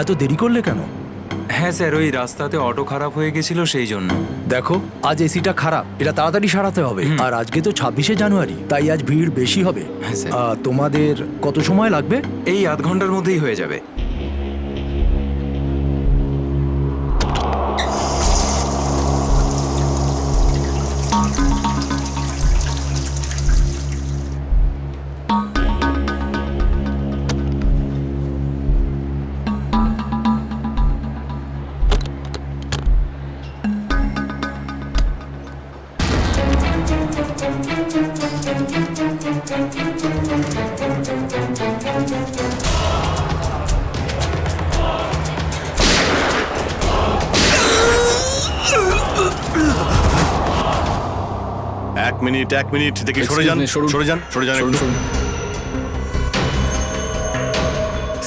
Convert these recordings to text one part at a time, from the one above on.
এত দেরি করলে কেন? হ্যাঁ স্যার, ওই রাস্তাতে অটো খারাপ হয়ে গেছিল সেই জন্য। দেখো, আজ এসিটা খারাপ, এটা তাড়াতাড়ি সারাতে হবে। আর আজকে তো 26শে জানুয়ারি, তাই আজ ভিড় বেশি হবে। হ্যাঁ স্যার। তোমাদের কত সময় লাগবে? এই আধ ঘন্টার মধ্যেই হয়ে যাবে। এক মিনিট দেখি, সরে যান একটু।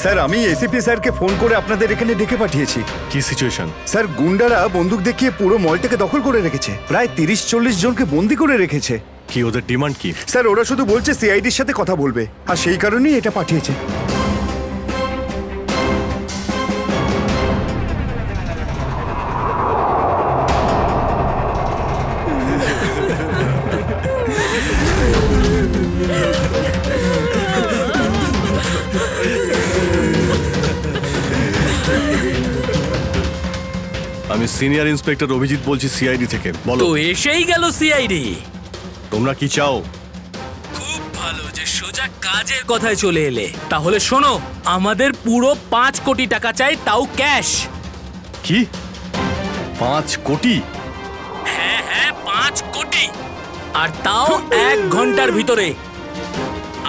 স্যার, আমি এসিপি স্যারকে ফোন করে আপনাদের এখানে ডেকে পাঠিয়েছি। কি সিচুয়েশন? স্যার, গুন্ডারা বন্দুক দেখিয়ে পুরো মলটাকে দখল করে রেখেছে, প্রায় 30-40 জনকে বন্দি করে রেখেছে। কি ওদের ডিমান্ড কি? স্যার, ওরা শুধু বলছে সিআইডির সাথে কথা বলবে, আর সেই কারণেই এটা পাঠিয়েছে। আমি সিনিয়র ইন্সপেক্টর অভিজিৎ বলছি সিআইডি থেকে। বলো, তো এসেই গেল সিআইডি। তোমরা কি চাও? খুব ভালো যে সোজা কাজের কথায় চলে এলে। তাহলে শোনো, আমাদের পুরো 5 কোটি টাকা চাই, তাও ক্যাশ। কি 5 কোটি? হ্যাঁ 5 কোটি, আর তাও 1 ঘন্টার ভিতরে।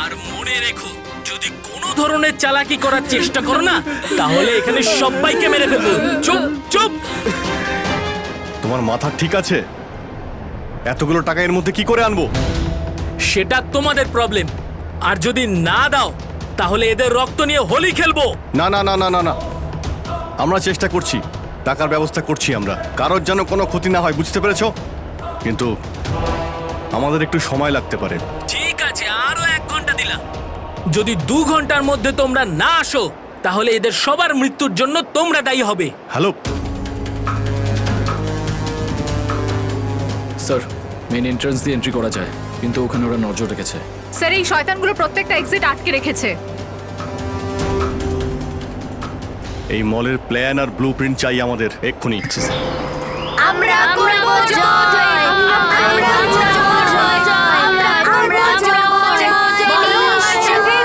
আর মনে রেখো, যদি কোনো ধরনের চালাকি করার চেষ্টা করো না, তাহলে এখানে সবাইকে মেরে ফেলবো। চুপ চুপ। তোমার মাথা ঠিক আছে? এতগুলো টাকা এর মধ্যে কি করে আনবো? সেটা তোমাদের প্রবলেম। আর যদি না দাও, তাহলে এদের রক্ত নিয়ে হোলি খেলবো। না না না না না না, আমরা চেষ্টা করছি, টাকার ব্যবস্থা করছি আমরা, কারোর যেন কোনো ক্ষতি না হয়, বুঝতে পেরেছো? কিন্তু আমাদের একটু সময় লাগতে পারে। ঠিক আছে, আরো 1 ঘন্টা দিলাম। যদি 2 ঘন্টার মধ্যে তোমরা না আসো, তাহলে এদের সবার মৃত্যুর জন্য তোমরা দায়ী হবে। হ্যালো স্যার, মেন এন্ট্রান্স দিয়ে এন্ট্রি করা যায়, কিন্তু ওখানে ওরা নজর রেখেছে। স্যার, এই শয়তানগুলো প্রত্যেকটা এক্সিট আটকে রেখেছে। এই মলের প্ল্যান আর ব্লুপ্রিন্ট চাই আমাদের এক্ষুনি। আমরা করব জয়, আমরা করব জয়, আমরা করব জয়, বলো সাথে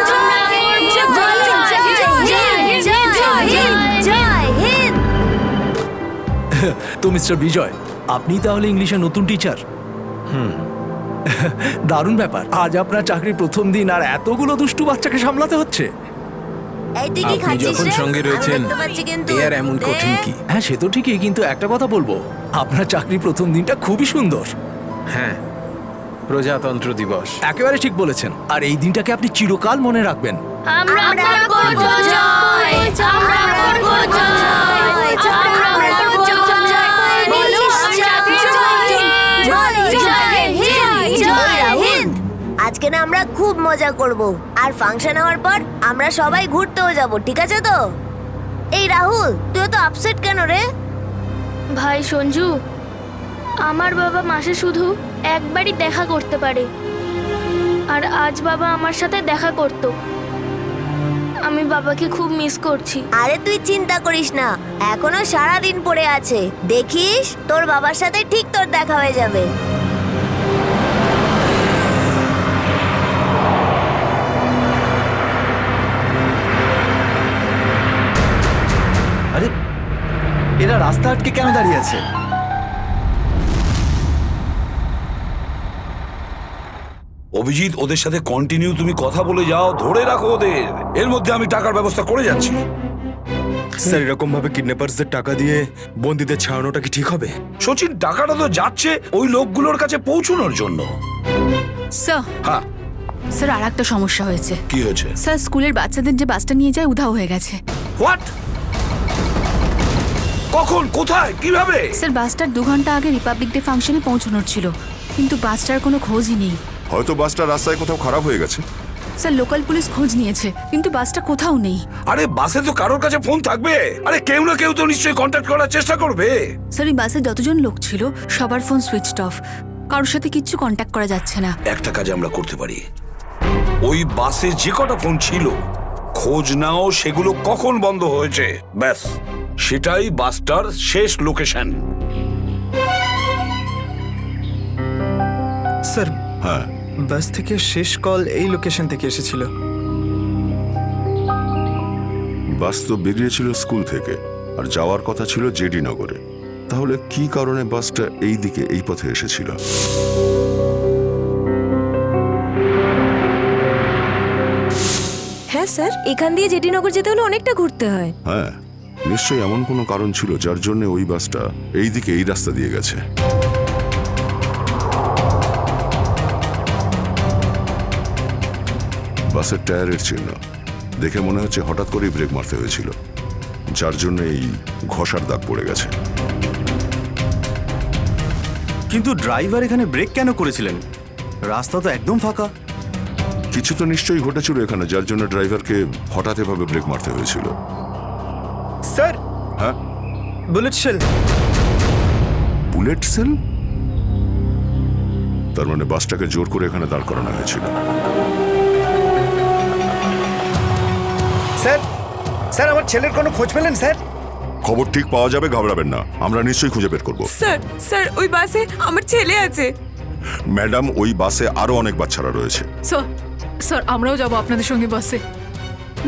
জয় হিন্দ। তো মিস্টার বিজয়, আপনি তাহলে ইংলিশের নতুন টিচার? দারুণ ব্যাপার, আজ আপনার চাকরির প্রথম দিন আর এতগুলো দুষ্টু বাচ্চাকে সামলাতে হচ্ছে। এই তুই কি আপনি খাচ্ছিস যখন রে? সঙ্গে আমি রয়েছেন, দেখতে পাচ্ছি কিন্তু। এ আর এমন কঠিন কি? হ্যাঁ, সে তো ঠিকই, কিন্তু একটা কথা বলবো, আপনার চাকরির প্রথম দিনটা খুবই সুন্দর। হ্যাঁ, প্রজাতন্ত্র দিবস। একেবারে ঠিক বলেছেন, আর এই দিনটাকে আপনি চিরকাল মনে রাখবেন। আমরা করব জয়, আমরা করব জয়, আমরা করব জয়, বলো সাথে জয় হিন্দ, জয় হিন্দ। আজকে না আমরা খুব মজা করব, আর ফাংশন হওয়ার পর আমরা সবাই ঘুরতেও যাব, ঠিক আছে তো? এই রাহুল, তুই তো আপসেট কেন রে? ভাই সঞ্জু, আমার বাবা মাসে শুধু একবারই দেখা করতে পারে, আর আজ বাবা আমার সাথে দেখা করত। আমি বাবাকে খুব মিস করছি। আরে তুই চিন্তা করিস না, এখনো সারা দিন পড়ে আছে, দেখিস তোর বাবার সাথে ঠিক তোর দেখা হয়ে যাবে। আরে, এরা রাস্তা আটকে কেন দাঁড়িয়ে আছে? অভিজিৎ, ওদের সাথে কন্টিনিউ তুমি কথা বলে যাও, ধরে রাখো ওদের। এর মধ্যে আমি টাকার ব্যবস্থা করে যাচ্ছি। স্যার, এরকম ভাবে কিডন্যাপার্সদের টাকা দিয়ে বন্দীদের ছাড়ানোটা কি ঠিক হবে? সচিন, টাকাটা তো যাচ্ছে ওই লোকগুলোর কাছে পৌঁছানোর জন্য। স্যার, হ্যাঁ, স্যার, আর একটা সমস্যা হয়েছে। কি হয়েছে? স্যার, স্কুলের বাচ্চাদের যে বাসটা নিয়ে যায় উধাও হয়ে গেছে। হোয়াট? কখন, কোথায়, কিভাবে? স্যার, বাসটার 2 ঘন্টা আগে রিপাবলিক ডে ফাংশনে পৌঁছানোর ছিল, কিন্তু বাসটার কোনো খোঁজই নেই। হয়তো বাসটা রাস্তায় কোথাও খারাপ হয়ে গেছে। স্যার লোকাল পুলিশ খোঁজ নিয়েছে কিন্তু বাসটা কোথাও নেই। আরে বাসে তো কারোর কাছে ফোন থাকবে, আরে কেউ না কেউ তো নিশ্চয়ই কন্ট্যাক্ট করার চেষ্টা করবে। স্যার এই বাসে যতজন লোক ছিল সবার ফোন সুইচড অফ, কারোর সাথে কিচ্ছু কন্ট্যাক্ট করা যাচ্ছে না। একটা কাজ আমরা করতে পারি, ওই বাসে যে কটা ফোন ছিল খোঁজ নাও সেগুলো কখন বন্ধ হয়েছে, ব্যাস সেটাই বাসটার শেষ লোকেশন। স্যার হ্যাঁ, বাস থেকে শেষ কল এই লোকেশন থেকে এসেছিল। বাস তো বেরিয়েছিল স্কুল থেকে আর যাওয়ার কথা ছিল জেডি নগরে। তাহলে কি কারণে বাসটা এই দিকে এই পথে এসেছিল? হ্যাঁ স্যার, এখান দিয়ে জেডিনগর যেতে হলে অনেকটা ঘুরতে হয়। হ্যাঁ, নিশ্চয়ই এমন কোনো কারণ ছিল যার জন্য ওই বাসটা এই দিকে এই রাস্তা দিয়ে গেছে। বাসের টায়ারের চিহ্ন দেখে মনে হচ্ছে হঠাৎ করেই ব্রেক মারতে হয়েছিল, যার জন্য এই ঘষার দাগ পড়ে গেছে। কিন্তু ড্রাইভার এখানে ব্রেক কেন করেছিলেন? রাস্তা তো একদম ফাঁকা। কিছু তো নিশ্চয়ই ঘটেছিল এখানে, যার জন্য ড্রাইভারকে হঠাৎ এভাবে ব্রেক মারতে হয়েছিল। স্যার হ্যাঁ, বুলেট শেল। Bullet sell? তার মানে বাসটাকে জোর করে এখানে দাঁড় করানো হয়েছিল। স্যার স্যার আমার ছেলের কোনো খোঁজ পেলেন স্যার? খবর ঠিক পাওয়া যাবে, ঘাবড়াবেন না, আমরা নিশ্চয়ই খুঁজে বের করব। স্যার স্যার ওই বাসে আমার ছেলে আছে। ম্যাডাম, ওই বাসে আরো অনেক বাচ্চারা রয়েছে। স্যার স্যার আমরাও যাব আপনাদের সঙ্গে বাসে।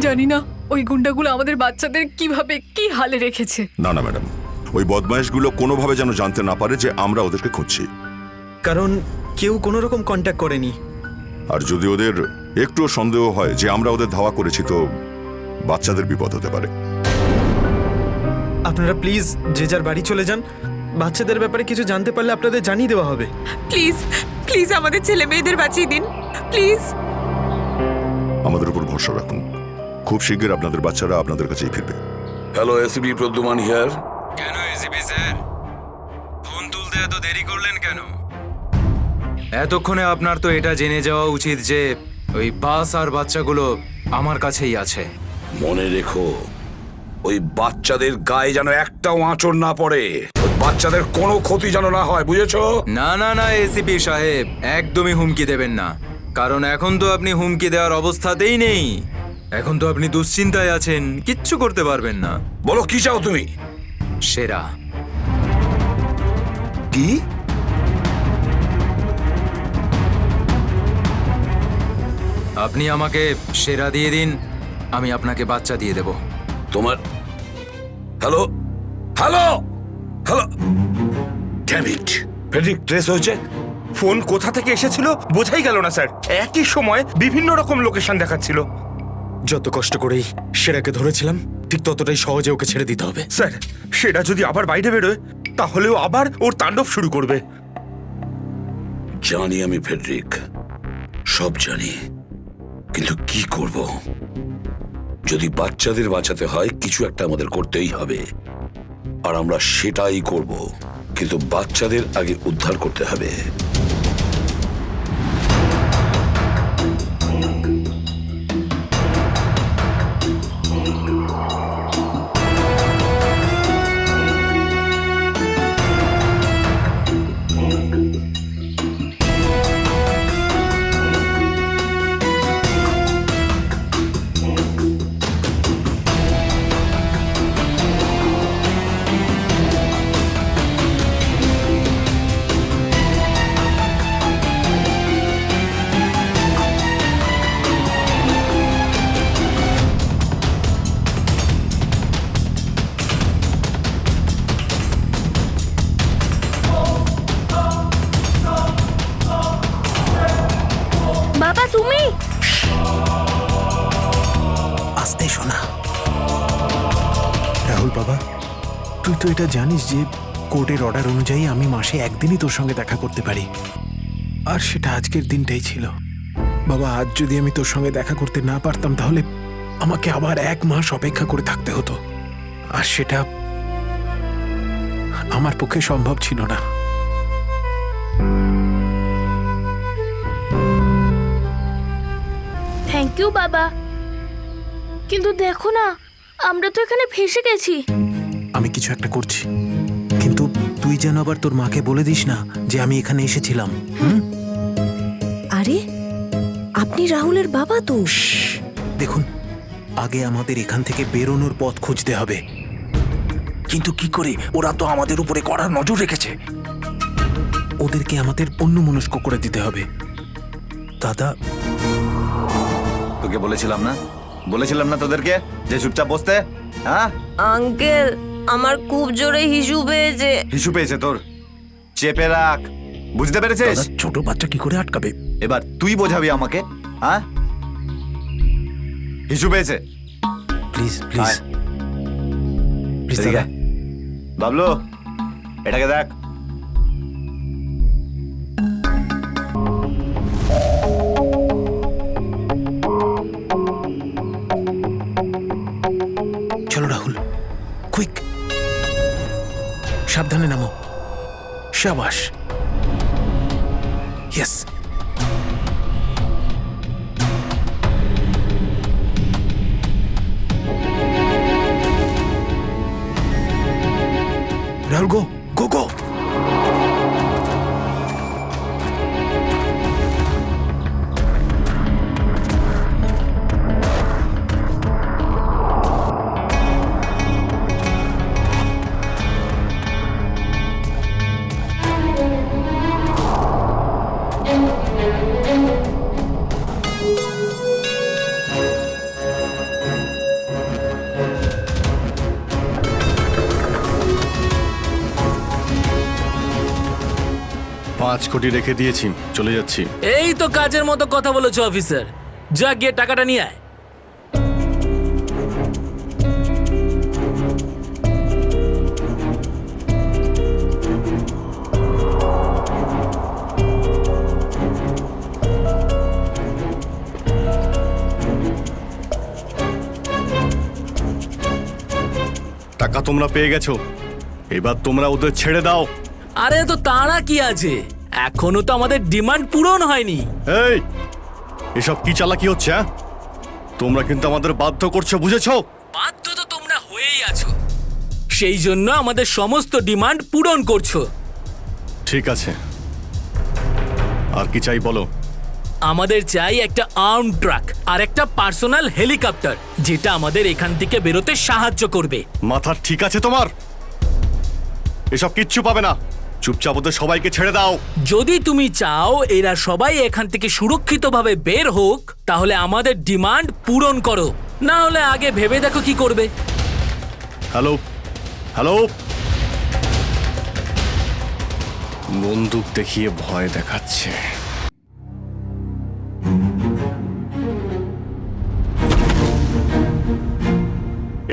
জানি না ওই গুন্ডাগুলো আমাদের বাচ্চাদের কিভাবে কি হালে রেখেছে। না না ম্যাডাম, ওই বদমাইশগুলো কোনোভাবে যেন জানতে না পারে যে আমরা ওদেরকে খুঁজছি। কারণ কেউ কোনো রকম কন্ট্যাক্ট করেনি। আর যদি ওদের একটুও সন্দেহ হয় যে আমরা ওদের ধাওয়া করেছি, তো বাচ্চাদের বিপদ হতে পারে। আপনারা প্লিজ যে যার বাড়ি চলে যান। বাচ্চাদের ব্যাপারে কিছু জানতে পারলে আপনাদের জানিয়ে দেওয়া হবে। প্লিজ প্লিজ আমাদের ছেলে মেয়েদের বাঁচিয়ে দিন প্লিজ। আমাদের উপর ভরসা রাখুন, খুব শীঘ্র আপনাদের বাচ্চারা আপনাদের কাছেই ফিরবে। Hello, ACP Pradyuman here. কেন এসিপি স্যার, ফোন তুলতে এত দেরি করলেন কেন? এতক্ষণে আপনার তো এটা জেনে যাওয়া উচিত যে ওই বাস আর বাচ্চাগুলো আমার কাছেই আছে। মনে রেখো, ওই বাচ্চাদের গায়ে যেন একটাও আঁচড় না পড়ে, ওই বাচ্চাদের কোনো ক্ষতি যেন না হয়, বুঝেছো? না না না এসিপি সাহেব, একদমই হুমকি দেবেন না, কারণ এখন তো আপনি হুমকি দেওয়ার অবস্থাতেই নেই। এখন তো আপনি দুশ্চিন্তায় আছেন, কিচ্ছু করতে পারবেন না। বলো কি চাও তুমি? সেরা। কি? আপনি আমাকে সেরা দিয়ে দিন, আমি আপনাকে বাচ্চা দিয়ে দেব। তোমার hello hello hello, damn it, Friedrich trace হয়েছে। ফোন কোথা থেকে এসেছিল বোঝাই গেল না স্যার। একই সময় বিভিন্ন রকম লোকেশন দেখাচ্ছিল। যত কষ্ট করেই সেরাকে ধরেছিলাম, ঠিক ততটাই সহজে ওকে ছেড়ে দিতে হবে। স্যার, সেটা যদি আবার বাইরে বেরোয় তাহলেও আবার ওর তাণ্ডব শুরু করবে। জানি আমি ফেডরিক, সব জানি, কিন্তু কি করব? যদি বাচ্চাদের বাঁচাতে হয় কিছু একটা আমাদের করতেই হবে, আর আমরা সেটাই করব, কিন্তু বাচ্চাদের আগে উদ্ধার করতে হবে। বাবা তুমি? আস্তে শোনা। রাহুল বাবা, তুই তো এটা জানিস যে কোর্টের অর্ডার অনুযায়ী আমি মাসে একদিনই তোর সঙ্গে দেখা করতে পারি, আর সেটা আজকের দিনটাই ছিল। বাবা, আজ যদি আমি তোর সঙ্গে দেখা করতে না পারতাম তাহলে আমাকে আবার 1 মাস অপেক্ষা করে থাকতে হতো, আর সেটা আমার পক্ষে সম্ভব ছিল না। থ্যাংক ইউ বাবা। কিন্তু দেখো না, আমরা তো এখানে ফেসে গেছি। আমি কিছু একটা করছি, কিন্তু তুই যেন আবার তোর মাকে বলে দিস না যে আমি এখানে এসেছিলাম। আরে আপনি রাহুলের বাবা তো। দেখুন, আগে আমাদের এখান থেকে বেরোনোর পথ খুঁজতে হবে। কিন্তু কি করে? ওরা তো আমাদের উপরে কড়া নজর রেখেছে। ওদেরকে আমাদের অন্যমনস্ক করে দিতে হবে। দাদা, তোকে বলেছিলাম না তোদেরকে যে চুপচাপ বসতে? হ্যাঁ আঙ্কেল, আমার খুব জোরে হিসু পেয়েছে। হিসু পেয়েছে তোর? চেপে রাখ, বুঝতে পেরেছিস? দাদা, ছোট বাচ্চা কি করে আটকাবে? এবার তুই বোঝাবি আমাকে। হ্যাঁ, হিসু পেয়েছে। প্লিজ প্লিজ প্লিজ দাদা। বাবলু, এটাকে দেখ। চলো রাহুল, কুইক, সাবধানে নামো। শাবাশ, ইয়েস। রাহুল, গো গো গো। পাঁচ কোটি রেখে দিয়েছি, চলে যাচ্ছি। এই তো কাজের মতো কথা বলেছো অফিসার। যা গিয়ে টাকাটা নিয়ে আয়। টাকা তোমরা পেয়ে গেছো, এবার তোমরা ওদের ছেড়ে দাও। আরে তো তাড়া কি আছে, এখনো তো আমাদের ডিমান্ড পূরণ হয়নি। এই, এসব কি চালাকি হচ্ছে? হ্যাঁ, তোমরা কিন্তু আমাদের বাধ্য করছো, বুঝেছো? বাধ্য তো তোমরা হয়েই আছো, সেই জন্য আমাদের সমস্ত ডিমান্ড পূরণ করছো। ঠিক আছে, আর কি চাই বলো? আমাদের চাই একটা আর্ম ট্রাক আর একটা পার্সোনাল হেলিকপ্টার, যেটা আমাদের এখান থেকে বেরোতে সাহায্য করবে। মাথা ঠিক আছে তোমার? এসব কিচ্ছু পাবে না, চুপচাপ ওদের সবাইকে ছেড়ে দাও। যদি তুমি চাও এরা সবাই এখান থেকে সুরক্ষিতভাবে বের হোক, তাহলে আমাদের ডিমান্ড পূরণ করো, না হলে আগে ভেবে দেখো কি করবে। হ্যালো হ্যালো, বন্দুক দেখিয়ে ভয় দেখাচ্ছে।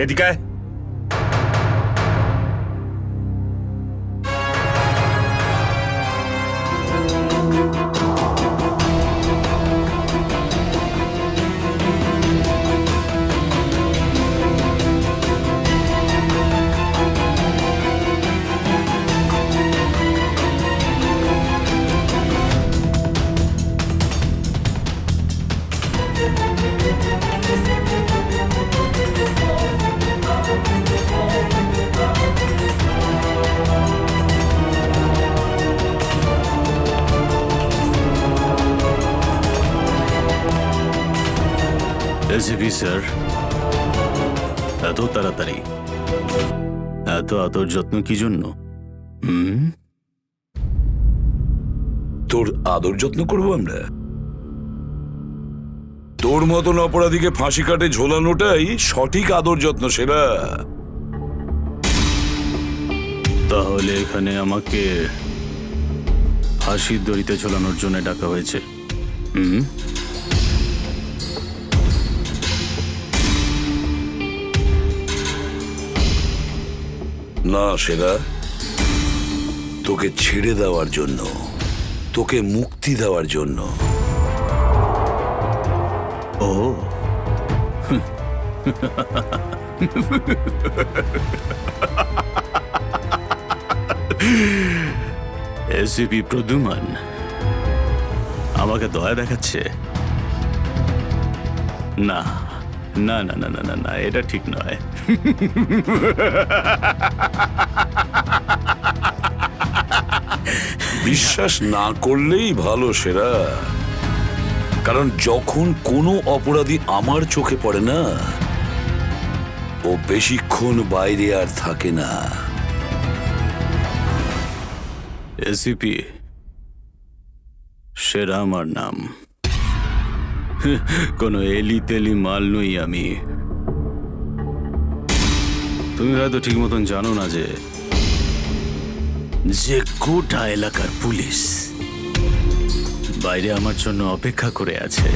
এদিকে আয়। এসিপি স্যার, এত তাড়াতাড়ি, এত আদর যত্ন কি জন্য? তোর আদর যত্ন করবো আমরা? তোর মতন অপরাধীকে ফাঁসি কাটে ঝোলানোটাই সঠিক আদর যত্ন, সেরা। তাহলে এখানে আমাকে ফাঁসির দড়িতে ঝোলানোর জন্য ডাকা হয়েছে? না সেরা, তোকে ছেড়ে দেওয়ার জন্য, তোকে মুক্তি দেওয়ার জন্য। ও এসিপি প্রদ্যুমান আমাকে দয়া দেখাচ্ছে। না না না না না না না এটা ঠিক নয়। বিশ্বাস না করলেই ভালো সেরা, কারণ যখন কোনো অপরাধী আমার চোখে পড়ে না, ও বেশিক্ষণ বাইরে আর থাকে না। এসিপি সেরা আমার নাম, কোনো এলি তেলি মাল নই আমি। তুমি হয়তো ঠিক মতন জানো না যে গোটা এলাকার পুলিশ বাইরে আমার জন্য অপেক্ষা করে আছে।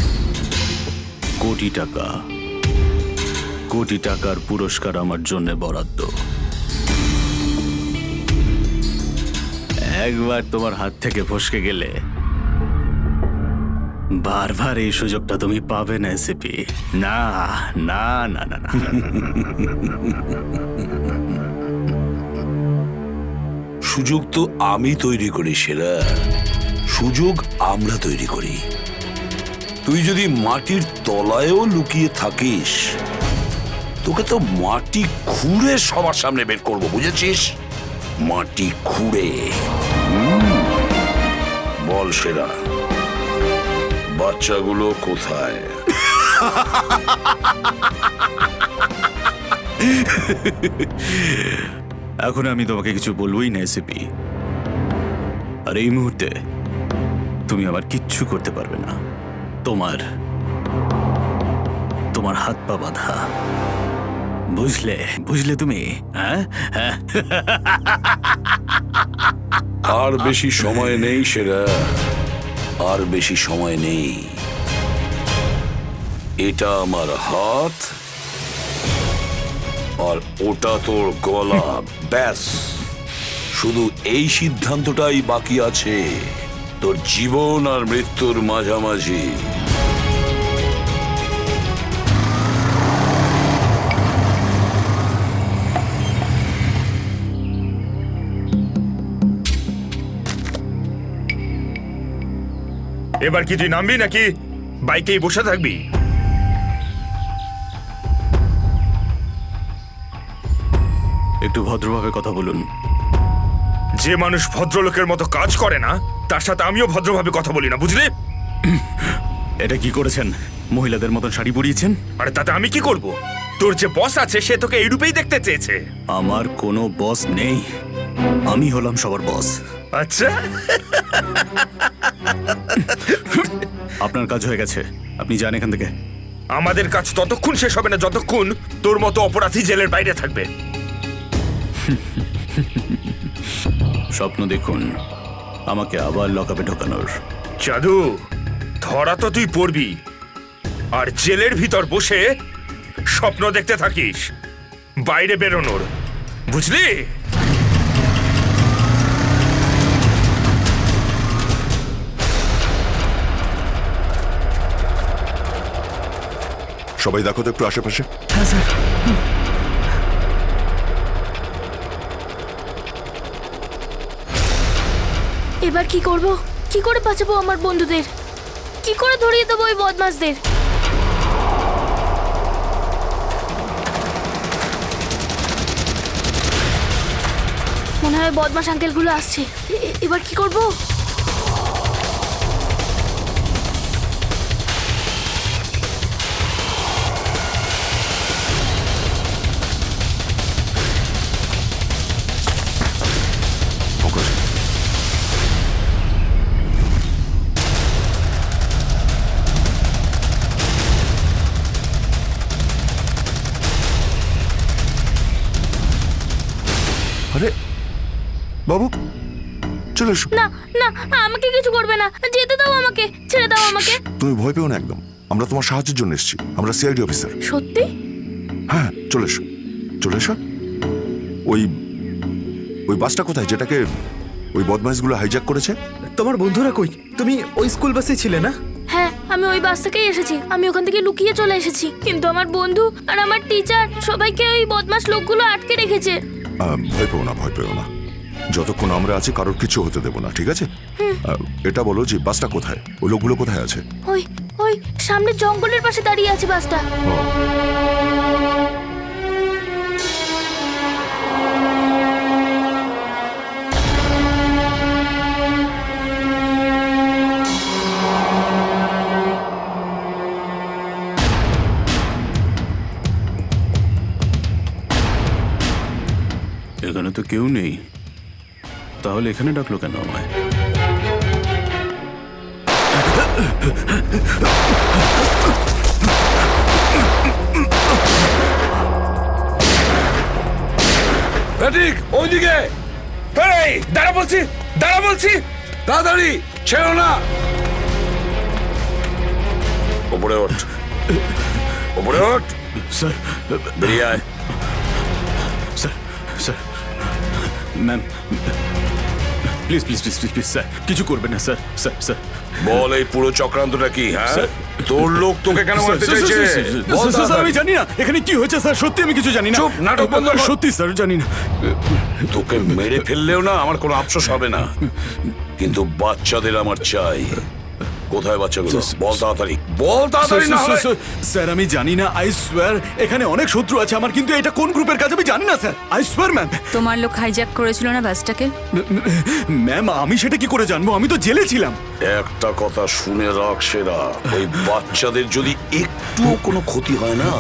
কোটি টাকার পুরস্কার আমার জন্য বরাদ্দ। একবার তোমার হাত থেকে ফসকে গেলে বারবার এই সুযোগটা তুমি পাবে না এসিপি। না না না না না। সুযোগ তো আমি তৈরি করি সেরা, সুযোগ আমরা তৈরি করি। তুই যদি মাটির তলায়ও লুকিয়ে থাকিস, তোকে তো মাটি খুঁড়ে সবার সামনে বের করবো, বুঝেছিস? মাটি খুঁড়ে। বল সেরা, বাচ্চাগুলো কোথায়? এখন আমি তোমাকে কিছু বলবোই না এসিপি, আর এই মুহূর্তে তুমি আমার কিচ্ছু করতে পারবে না। তোমার হাত পা বাঁধা, বুঝলে তুমি? হ্যাঁ, আর বেশি সময় নেই সেরা, আর বেশি সময় নেই। এটা আমার হাত, আর ওটা তোর গলা। ব্যাস, শুধু এই সিদ্ধান্তটাই বাকি আছে, তোর জীবন আর মৃত্যুর মাঝামাঝি। এবার কি তুই নামবি নাকি বাইকেই বসে থাকবি? একটু ভদ্রভাবে কথা বলুন। যে মানুষ ভদ্রলোকের মতো কাজ করে না, তার সাথে আমিও ভদ্রভাবে কথা বলি না, বুঝলি? এটা কি করেছেন? মহিলাদের মতন শাড়ি পরিয়েছেন? আরে তাতে আমি কি করব? তোর যে বস আছে সে তোকে এই রূপেই দেখতে চেয়েছে। আমার কোনো বস নেই, আমি হলাম সবার বস। আচ্ছা, আপনার কাজ হয়ে গেছে, আপনি যান এখান থেকে। আমাদের কাজ ততক্ষণ শেষ হবে না যতক্ষণ তোর মতো অপরাধী জেলের বাইরে থাকবে। স্বপ্ন দেখুন আমাকে আবার লকআপে ঢোকানোর। জাদু, ধরা তো তুই পড়বি, আর জেলের ভিতর বসে স্বপ্ন দেখতে থাকিস বাইরে বেরোনোর, বুঝলি? সবাই দেখো তো একটু আশেপাশে। হ্যাঁ স্যার। এবার কি করব? কি করে বাঁচাবো আমার বন্ধুদের? কি করে ধরিয়ে দেবো ওই বদমাশদের? মনে হয় বদমাশ আঙ্কেলগুলো আসছে। এবার কি করব? আরে বাবু, চলে এসো। না না, আমাকে কিছু করবে না, যেতে দাও আমাকে, ছেড়ে দাও আমাকে। তুমি ভয় পেও না একদম, আমরা তোমার সাহায্যের জন্য এসেছি। আমরা সিআইডি অফিসার। সত্যি? হ্যাঁ, চলে এসো, চলে এসো। ওই বাসটা কোথায় যেটাকে ওই বদমাইশগুলো হাইজ্যাক করেছে? তোমার বন্ধুরা কই? তুমি ওই স্কুল বাসে ছিলে না? হ্যাঁ, আমি ওই বাস থেকেই এসেছি। আমি ওখান থেকে লুকিয়ে চলে এসেছি, কিন্তু আমার বন্ধু আর আমার টিচার সবাইকে ওই বদমাশ লোকগুলো আটকে রেখেছে। ভয় পেও না, ভয় পেও না। যতক্ষণ আমরা আছি কারোর কিছু হতে দেবো না, ঠিক আছে? এটা বলো যে বাসটা কোথায়, ওই লোকগুলো কোথায় আছে? ওই ওই সামনে জঙ্গলের পাশে দাঁড়িয়ে আছে বাসটা। এখানে তো কেউ নেই, তাহলে এখানে ডাকলো কেন আমায়? ঠিক ওইদিকে এই দাঁড়া বলছি, দাঁড়া বলছি। তাড়াতাড়ি ছেড়ো না। ওপরে ওঠ, ওপরে ওঠ। স্যার বেরিয়ে আয়। Sir sir ma'am please please please please please sir কিছু করবেন না স্যার। স্যার স্যার বল এই পুরো চক্রান্তটা কি? হ্যাঁ, তোর লোক তোকে কেন মারতে চাইছে? বল স্যার আমি জানি না এখানে কি হয়েছে স্যার, সত্যি আমি কিছু জানি না। চুপ, নাটক বন্ধ কর। সত্যি স্যার জানি না। তোকে মেরে ফেললেও না আমার কোনো আফসোস হবে না, কিন্তু বাচ্চাদের আমার চাই। কোথায় বাচ্চাগুলো? বল তাড়াতাড়ি, বল তাড়াতাড়ি। না হলে স্যার আমি জানি না, আই সোয়ার এখানে অনেক শত্রু আছে আমার, কিন্তু এটা কোন গ্রুপের কাজ আমি জানি না স্যার, আই সোয়ার ম্যাম। তোমার লোক হাইজ্যাক করেছিল না বাসটাকে? ম্যাম আমি সেটা কি করে জানবো, আমি তো জেলে ছিলাম। একটা কথা শুনে রাখ সেরা, ওই বাচ্চাদের যদি একটুও কোনো ক্ষতি হয় না,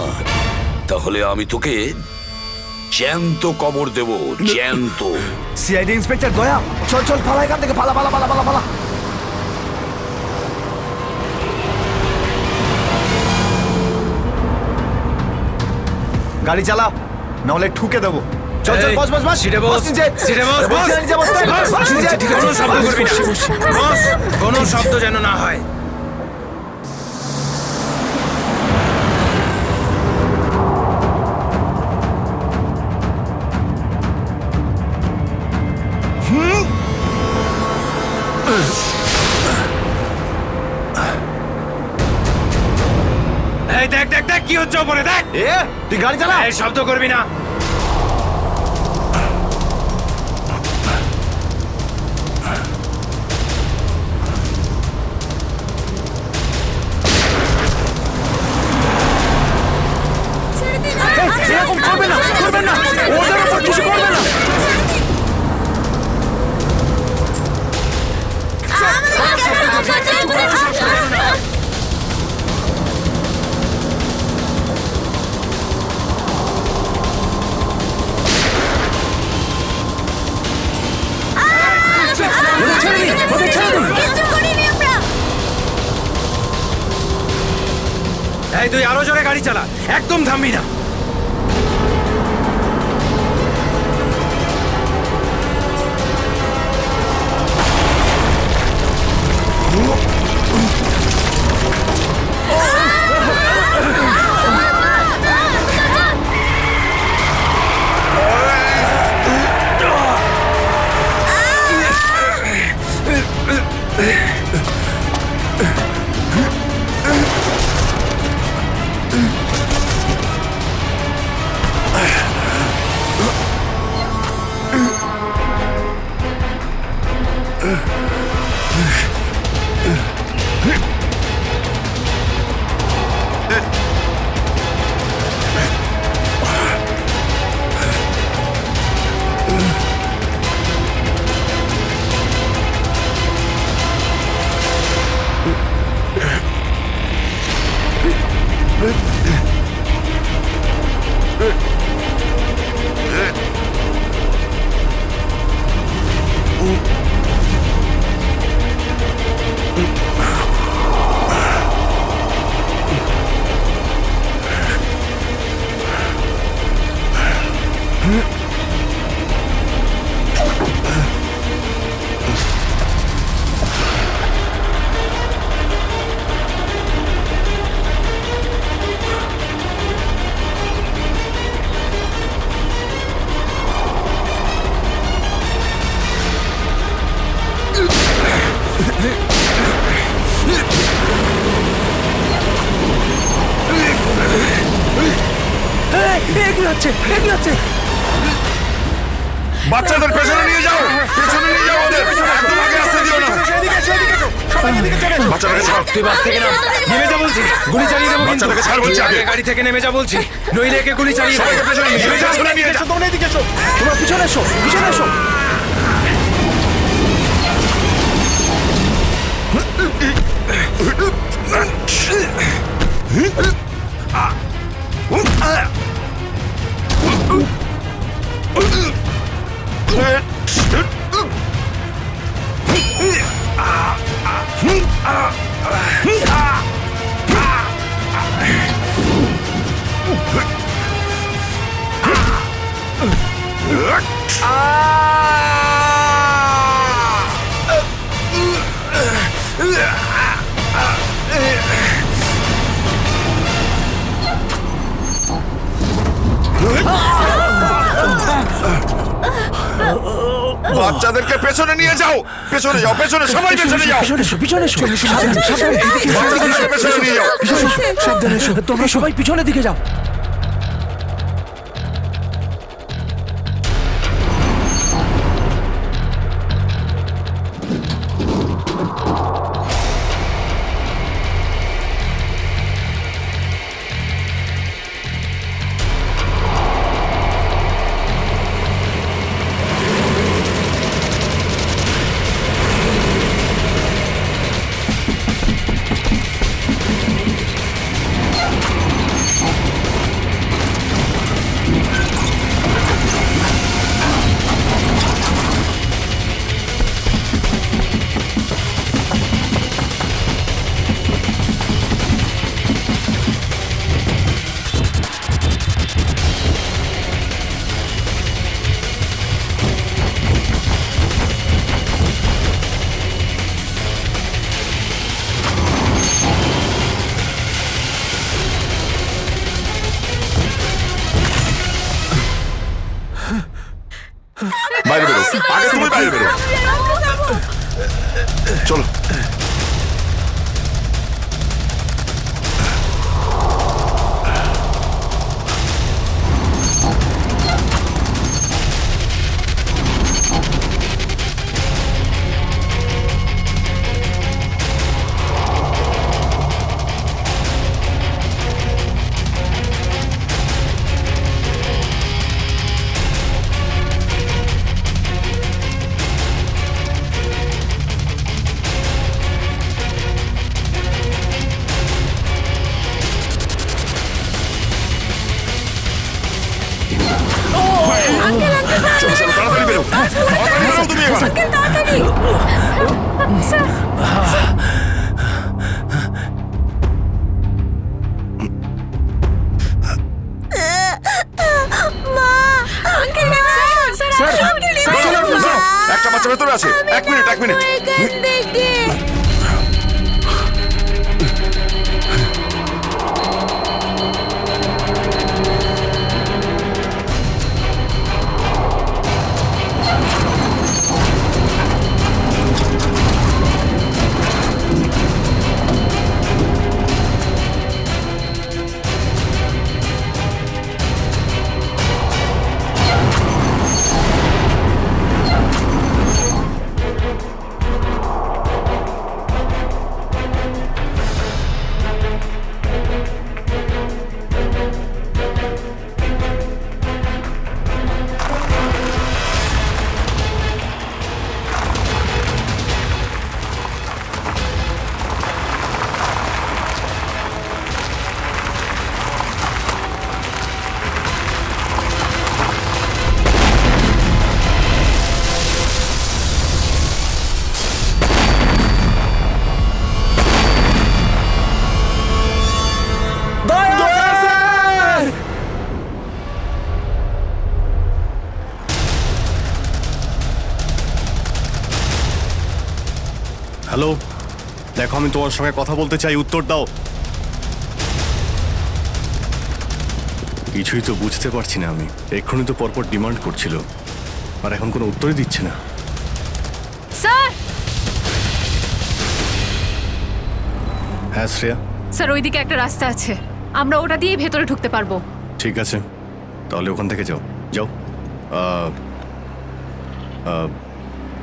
তাহলে আমি তোকে জ্যান্ত কবর দেব, জ্যান্ত। সিআইডি ইন্সপেক্টর দয়া, চল চল পালা এখান থেকে, পালা পালা পালা পালা পালা। গাড়ি চালা, নাহলে ঠুকে দেবো। চল চল, বস বস বস। সিটে বস, সিটে বস, বস। কোনো শব্দ করবি না, বস। কোনো শব্দ যেন না হয়। এই দেখ দেখ দেখ কি হচ্ছে ওপরে, দেখ। তুই গাড়ি চালা। এই শব্দ করবি না। এরকম করবে না, করবেন না, ওদের উপর কিছু করবে না। এই তুই আরো জোরে গাড়ি চালা, একদম থামবি না। বাচ্চাদের পেছনে নিয়ে যাও, পেছনে নিয়ে যাও ওদের, একদম আগে আসতে দিও না। বাচ্চাটাকে ছাড়। তুই বাস থেকে নাম, নেমে যা বলছি, গুলি চালিয়ে দেবো কিন্তু। বাচ্চাটাকে ছাড় বলছি আগে। গাড়ি থেকে নেমে যা বলছি, নইলে একে গুলি চালিয়ে দেবো। সবাইকে পেছনে নিয়ে যাও, পেছনে নিয়ে যাও। তোমরা এদিকে এসো, তোমরা পিছনে এসো, পিছনে এসো। বাচ্চাদেরকে পেছনে নিয়ে যাও, পেছনে যাও, পেছনে, সবাই পেছনে যাও। পিছনে এসো, পিছনে এসো। সাবধানে, সাবধানে, এদিকে এসো, বাচ্চাদেরকে পেছনে নিয়ে যাও। পিছনে এসো, সাবধানে এসো। তোমরা সবাই পিছনের দিকে যাও। বাইরে বেরো, আগে তুমি বাইরে বেরো। চলো। চলো, চলো, তাড়াতাড়ি বেরো, তাড়াতাড়ি বেরো তুমি এবার। একটা বাচ্চা ভেতরে আছে, 1 মিনিট, 1 মিনিট। হ্যালো, দেখো আমি তোমার সঙ্গে কথা বলতে চাই, উত্তর দাও। কিছুই তো বুঝতে পারছি না আমি। এক্ষুনি তো পরপর ডিমান্ড করছিল, আর এখন কোনো উত্তরই দিচ্ছে না। স্যার, হ্যাঁ শ্রেয়া। স্যার ওইদিকে একটা রাস্তা আছে, আমরা ওটা দিয়েই ভেতরে ঢুকতে পারবো। ঠিক আছে, তাহলে ওখান থেকে যাও, যাও।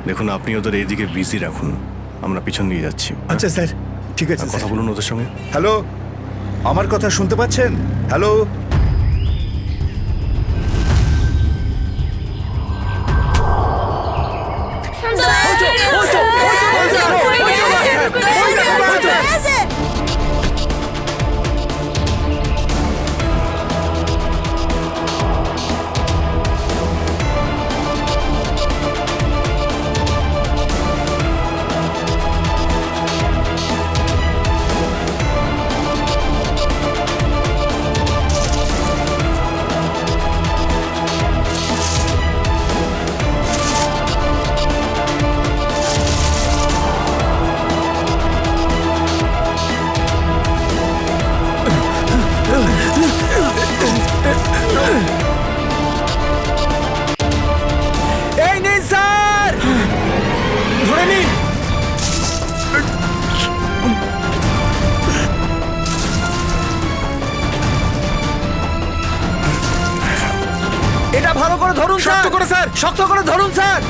দেখুন আপনি ওদের এইদিকে বিজি রাখুন, আমরা পিছন দিয়ে যাচ্ছি। আচ্ছা স্যার, ঠিক আছে। কথা বলুন ওদের সঙ্গে। হ্যালো, আমার কথা শুনতে পাচ্ছেন? হ্যালো, এই নিন স্যার, ধরে নিন। এটা ভালো করে ধরুন স্যার। শক্ত করে স্যার, শক্ত করে ধরুন স্যার।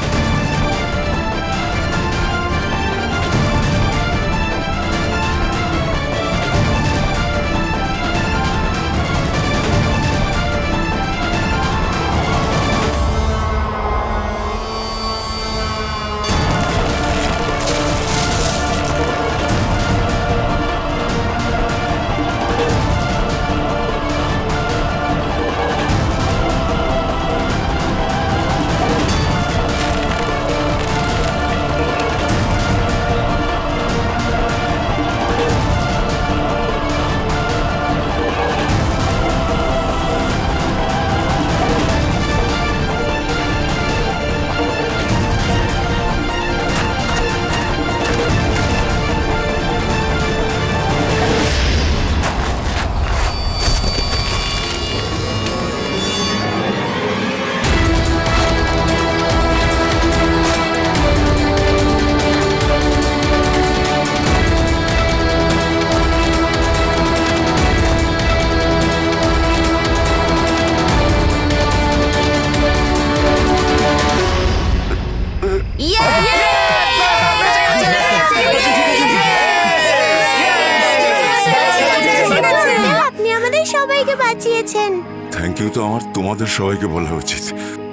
আপনি আমাদের সবাইকে বাঁচিয়েছেন। থ্যাংক ইউ তো আমার তোমাদের সবাইকে বলা উচিত।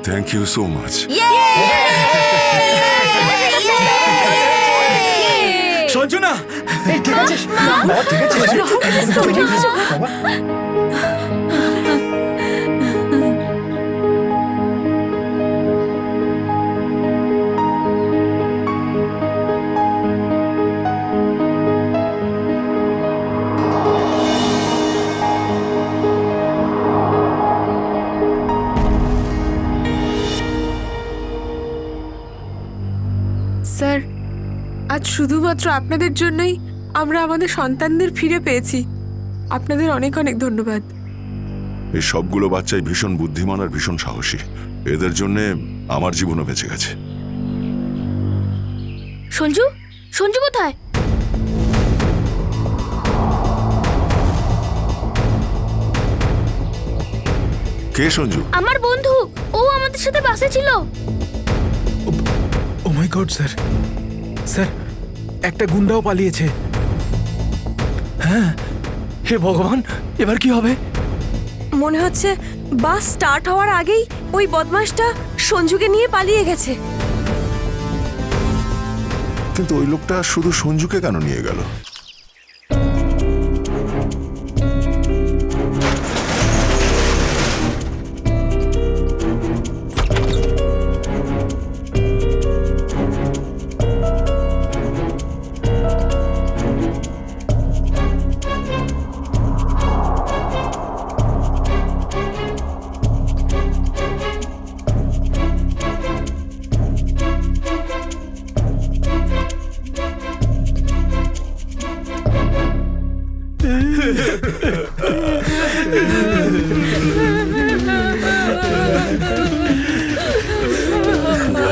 Thank you so much. Sanjana, ঠিক আছে, ঠিক আছে। স্যার, আজ শুধুমাত্র আপনাদের জন্যই আমরা আমাদের সন্তানদের ফিরে পেয়েছি। আপনাদের অনেক অনেক ধন্যবাদ। এই সবগুলো বাচ্চাই ভীষণ বুদ্ধিমান আর ভীষণ সাহসী। এদের জন্যে আমার জীবনও বেঁচে গেছে। সঞ্জু, সঞ্জু কোথায়? কে সঞ্জু? আমার বন্ধু, ও আমাদের সাথে বাসে ছিল। ও মাই গড স্যার, স্যার একটা গুন্ডাও পালিয়েছে। হ্যাঁ, হে ভগবান, এবার কি হবে? মনে হচ্ছে বাস স্টার্ট হওয়ার আগেই ওই বদমাশটা সঞ্জুকে নিয়ে পালিয়ে গেছে। কিন্তু ওই লোকটা শুধু সঞ্জুকে কেন নিয়ে গেল?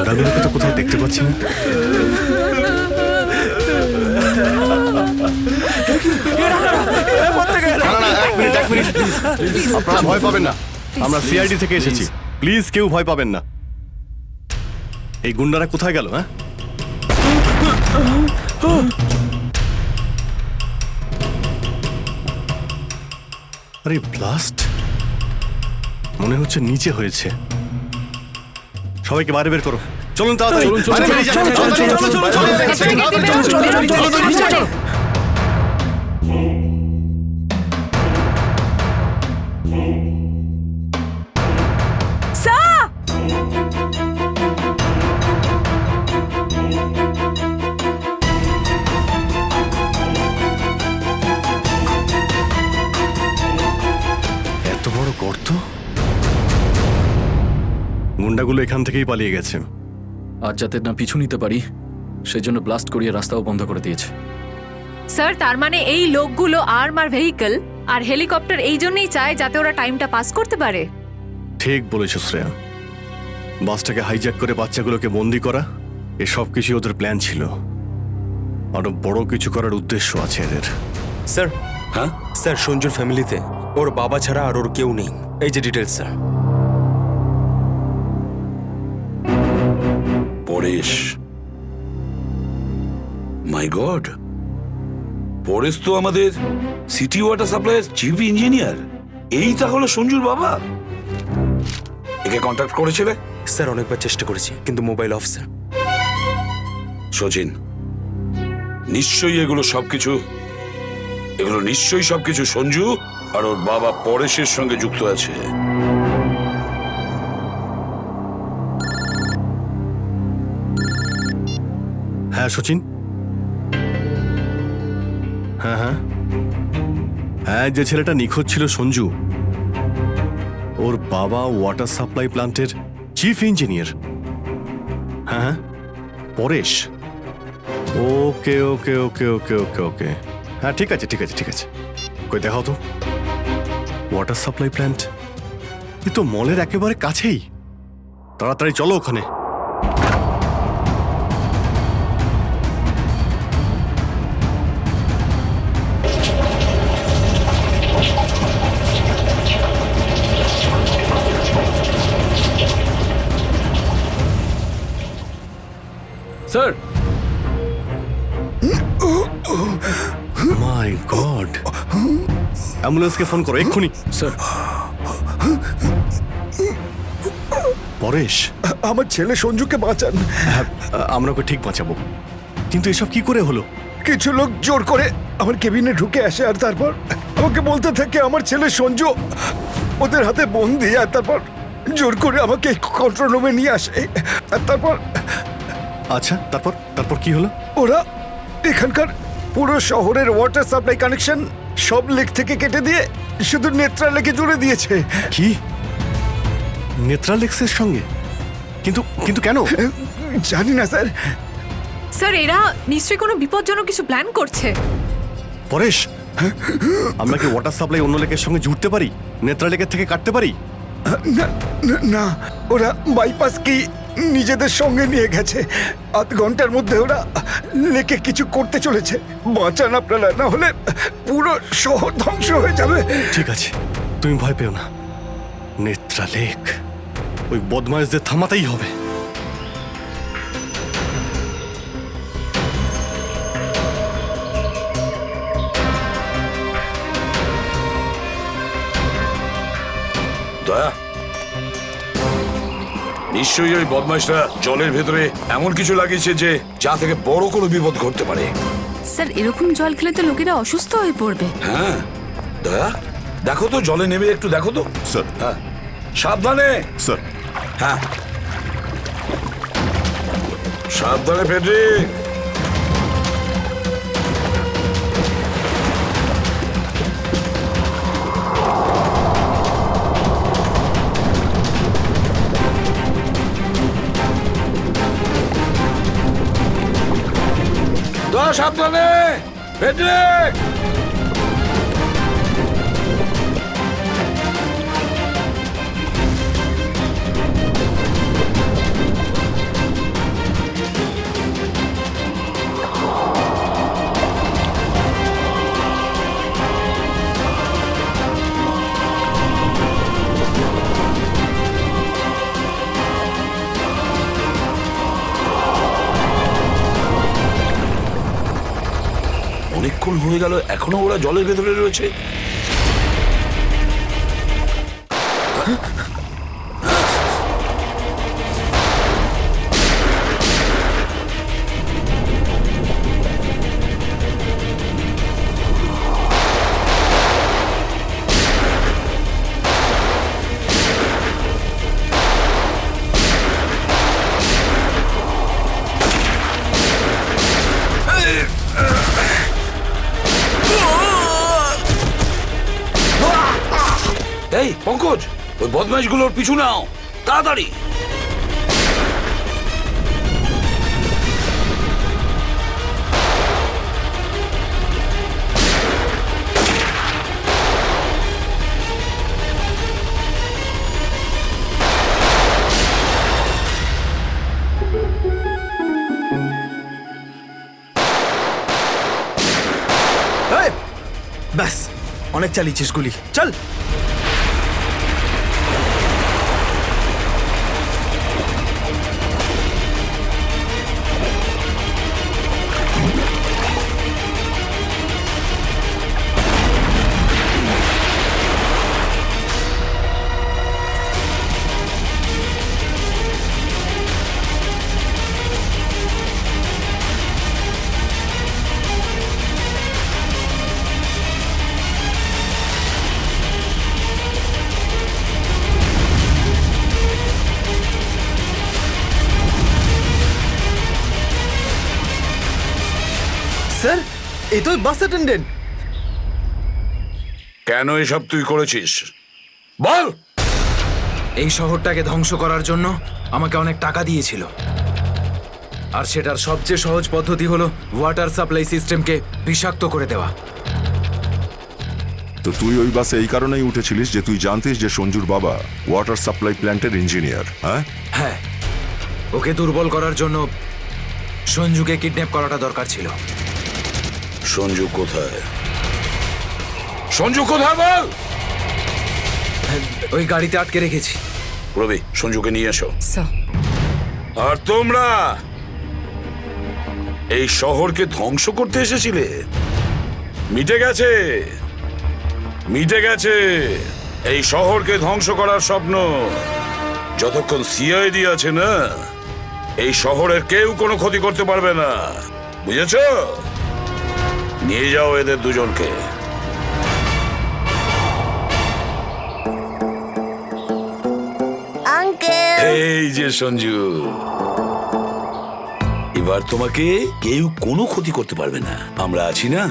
দাদুকে তো কোথাও দেখতে পাচ্ছি না। আপনারা ভয় পাবেন না, আমরা সিআইডি থেকে এসেছি। প্লিজ কেউ ভয় পাবেন না। এই গুন্ডারা কোথায় গেল? হ্যাঁ, আরে ব্লাস্ট মনে হচ্ছে নিচে হয়েছে। সবাইকে বাইরে বের করো, চলুন তাড়াতাড়ি। বাইরে বেরিয়ে যান, চলুন। এত বড় গর্ত! গুন্ডাগুলো এখান থেকেই পালিয়ে গেছে। আজ যাতে না পিছু নিতে পারি সেই জন্য ব্লাস্ট করিয়ে রাস্তাও বন্ধ করে দিয়েছে। স্যার তার মানে এই লোকগুলো আর্মার ভেহিকল আর হেলিকপ্টার এই জন্যই চায় যাতে ওরা টাইমটা পাস করতে পারে। ঠিক বলেছ শ্রেয়া, বাসটাকে হাইজ্যাক করে বাচ্চাগুলোকে বন্দি করা এসব কিছু ওদের প্ল্যান ছিল। আরো বড় কিছু করার উদ্দেশ্য আছে এদের। স্যার, হ্যাঁ স্যার, সঞ্জুর ফ্যামিলিতে ওর বাবা ছাড়া আর ওর কেউ নেই। এই যে ডিটেলস স্যার। পরেশ, মাই গড, পরেশ তো আমাদের সিটি ওয়াটার সাপ্লাইয়ের চিফ ইঞ্জিনিয়ার। এই তাহলে সঞ্জুর বাবা। একে কন্ট্যাক্ট করেছিলে? স্যার অনেকবার চেষ্টা করেছি কিন্তু মোবাইল অফ স্যার। সচিন, নিশ্চয়ই এগুলো সবকিছু সঞ্জু আর ওর বাবা পরেশের সঙ্গে যুক্ত আছে। হ্যাঁ সচিন, হ্যাঁ হ্যাঁ হ্যাঁ, যে ছেলেটা নিখোঁজ ছিল সঞ্জু, ওর বাবা ওয়াটার সাপ্লাই প্ল্যান্টের চিফ ইঞ্জিনিয়ার। হ্যাঁ হ্যাঁ, পরেশ। ওকে ওকে ওকে ওকে ওকে ওকে হ্যাঁ, ঠিক আছে ঠিক আছে ঠিক আছে। কই দেখাও তো ওয়াটার সাপ্লাই প্ল্যান্ট। এ তো মলের একেবারে কাছেই। তাড়াতাড়ি চলো ওখানে। স্যার, মাই গড, অ্যাম্বুলেন্সকে ফোন করো এক্ষুনি। স্যার, পরেশ, আমার ছেলে সঞ্জুকে বাঁচান। হ্যাঁ, আমরা ওকে ঠিক বাঁচাবো, কিন্তু এসব কি করে হলো? কিছু লোক জোর করে আমার কেবিনে ঢুকে আসে আর তারপর আমাকে বলতে থাকে আমার ছেলে সঞ্জু ওদের হাতে বন্দি। আর তারপর জোর করে আমাকে কন্ট্রোল রুমে নিয়ে আসে। আর তারপর আচ্ছা, তারপর তারপর কি হলো? ওরা এখানকার পুরো শহরের ওয়াটার সাপ্লাই কানেকশন সব লেক থেকে কেটে দিয়ে শুধু নেত্রা লেকে জুড়ে দিয়েছে। কি? নেত্রালেক্সের সঙ্গে? কিন্তু কিন্তু কেন? জানি না স্যার। স্যার এরা নিশ্চয়ই কোনো বিপজ্জনক কিছু প্ল্যান করছে। পরেশ, আমরা কি ওয়াটার সাপ্লাই অন্য লেকের সঙ্গে জুড়তে পারি? নেত্রা লেকের থেকে কাটতে পারি? না, ওরা বাইপাস কি নিজেদের সঙ্গে নিয়ে গেছে। আধ ঘন্টার মধ্যে ওরা লেকে কিছু করতে চলেছে। বাঁচান আপনারা, না হলে পুরো শহর ধ্বংস হয়ে যাবে। ঠিক আছে, তুমি ভয় পেও না। নেত্রা লেক, ওই বদমাইশদের থামাতেই হবে। দয়া, নিশ্চয়ই ওই বদমাইশরা জলের ভেতরে এমন কিছু লাগিয়েছে যে যা থেকে বড় কোনো বিপদ ঘটতে পারে। স্যার এরকম জল খেলে তো লোকেরা অসুস্থ হয়ে পড়বে। হ্যাঁ দয়া, দেখো তো জলে নেমে একটু দেখো তো। স্যার। হ্যাঁ, সাবধানে। স্যার। হ্যাঁ, সাবধানে ফেডরিক। দয়া, সাবধানে ফেডরিক। অনেকক্ষণ হয়ে গেল, এখনো ওরা জলের ভেতরে রয়েছে। এই পঙ্কজ, ওই বদমাইশগুলোর পিছু নাও তাড়াতাড়ি। ব্যাস, অনেক চালিয়েছিস গুলি, চল। স্যার, এই তো বাস অ্যাটেন্ডেন্ট। কেন এসব তুই করেছিস বল? এই শহরটাকে ধ্বংস করার জন্য আমাকে অনেক টাকা দিয়েছিল, আর সেটার সবচেয়ে সহজ পদ্ধতি হলো ওয়াটার সাপ্লাই সিস্টেমকে বিষাক্ত করে দেওয়া। তো তুই ওই বাসে এই কারণেই উঠেছিলিস যে তুই জানতিস যে সঞ্জুর বাবা ওয়াটার সাপ্লাই প্ল্যান্টের ইঞ্জিনিয়ার? হ্যাঁ হ্যাঁ, ওকে দুর্বল করার জন্য সঞ্জুকে কিডন্যাপ করাটা দরকার ছিল। সঞ্জু কোথায়? সঞ্জু কোথায় বল? ওই গাড়িতে আটকে রেখেছি। রবি, সঞ্জুকে নিয়ে এসো। আর তোমরা এই শহরকে ধ্বংস করতে এসেছিলে? মিটে গেছে, মিটে গেছে এই শহরকে ধ্বংস করার স্বপ্ন। যতক্ষণ সিআইডি আছে না, এই শহরের কেউ কোনো ক্ষতি করতে পারবে না, বুঝেছ? নিয়ে যাও এদের দুজনকে। আঙ্কেল, এই যে সঞ্জু, এবার তোমাকে কেউ কোনো ক্ষতি করতে পারবে না, আমরা আছি না?